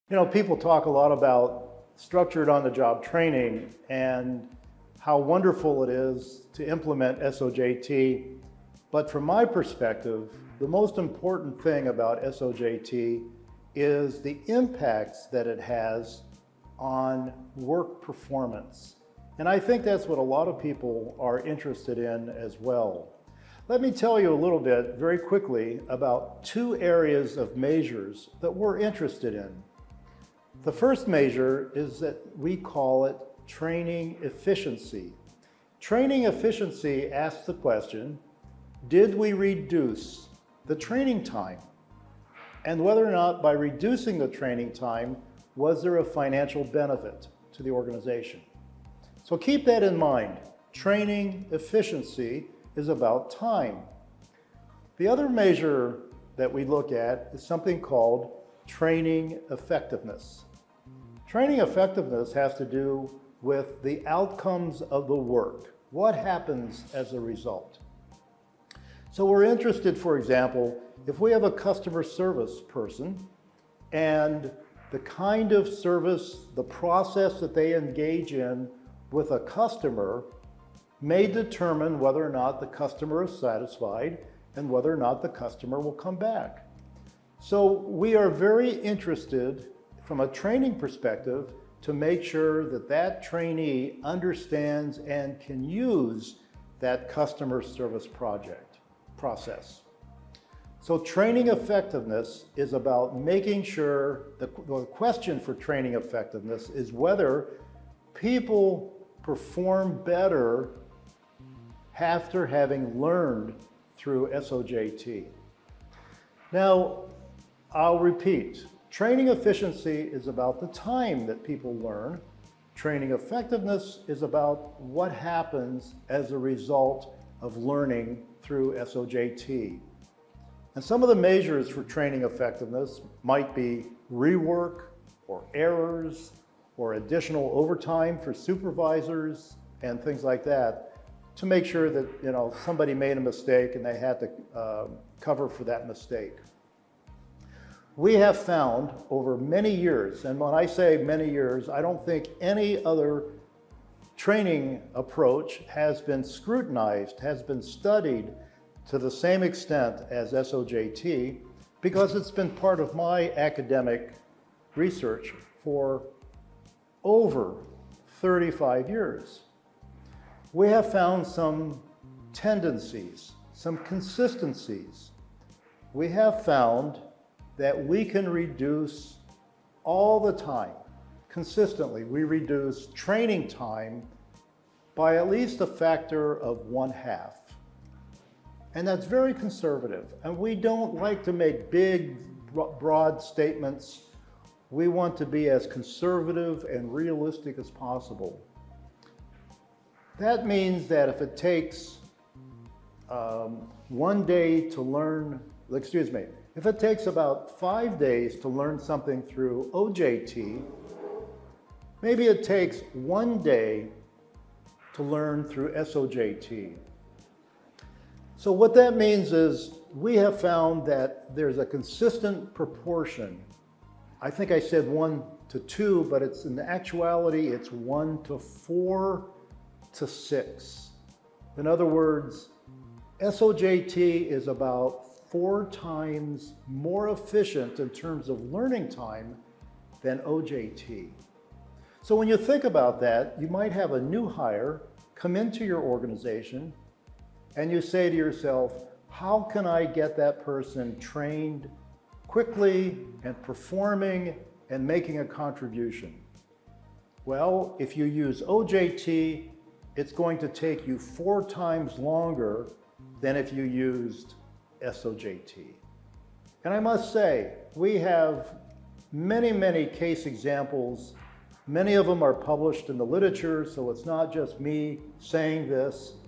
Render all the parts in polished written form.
You know, people talk a lot about structured on-the-job training and how wonderful it is to implement S-OJT. But from my perspective, the most important thing about S-OJT is the impacts that it has on work performance. And I think that's what a lot of people are interested in as well. Let me tell you a little bit very quickly about two areas of measures that we're interested in. The first measure is that we call it training efficiency. Training efficiency asks the question, did we reduce the training time? And whether or not by reducing the training time, was there a financial benefit to the organization? So keep that in mind. Training efficiency is about time. The other measure that we look at is something called training effectiveness. Training effectiveness has to do with the outcomes of the work. What happens as a result? So we're interested, for example, if we have a customer service person and the kind of service, the process that they engage in with a customer may determine whether or not the customer is satisfied and whether or not the customer will come back. So we are very interested from a training perspective to make sure that that trainee understands and can use that customer service process. So training effectiveness is about making sure the question for training effectiveness is whether people perform better after having learned through S-OJT. Now, I'll repeat. Training efficiency is about the time that people learn. Training effectiveness is about what happens as a result of learning through S-OJT. And some of the measures for training effectiveness might be rework or errors or additional overtime for supervisors and things like that to make sure that, you know, somebody made a mistake and they had to cover for that mistake. We have found over many years, and when I say many years, I don't think any other training approach has been scrutinized, has been studied to the same extent as S-OJT, because it's been part of my academic research for over 35 years. We have found some tendencies, some consistencies. We have found that we can reduce all the time, consistently, we reduce training time by at least a factor of 1/2. And that's very conservative. And we don't like to make big, broad statements. We want to be as conservative and realistic as possible. That means that if it takes 1 day to learn, if it takes about 5 days to learn something through OJT, maybe it takes 1 day to learn through S-OJT. So what that means is we have found that there's a consistent proportion. I think I said 1 to 2, but it's in actuality, it's 1 to 4 to 6. In other words, S-OJT is about 4 times more efficient in terms of learning time than OJT. So when you think about that, you might have a new hire come into your organization and you say to yourself, how can I get that person trained quickly and performing and making a contribution? Well, if you use OJT, it's going to take you 4 times longer than if you used S-OJT. And I must say, we have many, many case examples. Many of them are published in the literature, so it's not just me saying this.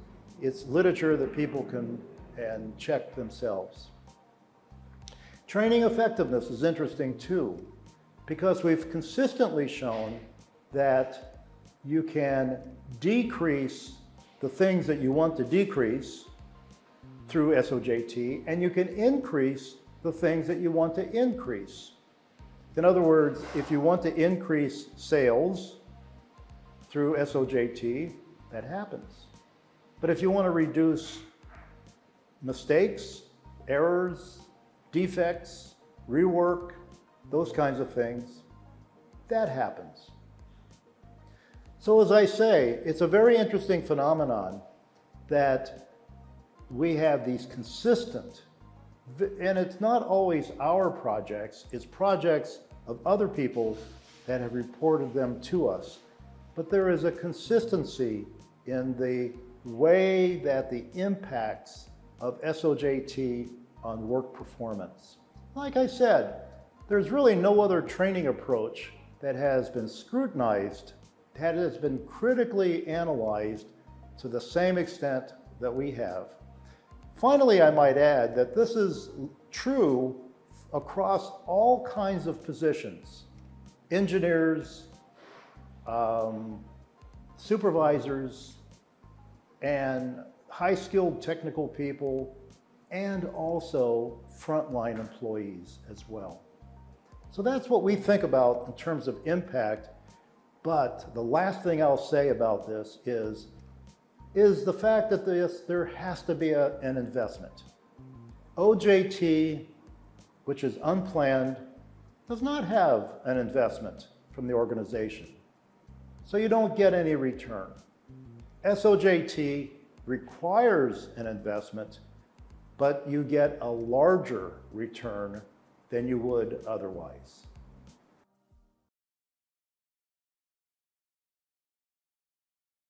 It's literature that people can check themselves. Training effectiveness is interesting too, because we've consistently shown that you can decrease the things that you want to decrease through S-OJT, and you can increase the things that you want to increase. In other words, if you want to increase sales through S-OJT, that happens. But if you want to reduce mistakes, errors, defects, rework, those kinds of things, that happens. So as I say, it's a very interesting phenomenon that we have these consistent, and it's not always our projects, it's projects of other people that have reported them to us. But there is a consistency in the way that the impacts of S-OJT on work performance. Like I said, there's really no other training approach that has been scrutinized, that has been critically analyzed to the same extent that we have. Finally, I might add that this is true across all kinds of positions: engineers, supervisors, and high-skilled technical people, and also frontline employees as well. So that's what we think about in terms of impact. But the last thing I'll say about this is the fact that there has to be an investment. OJT, which is unplanned, does not have an investment from the organization. So you don't get any return. S-OJT requires an investment, but you get a larger return than you would otherwise.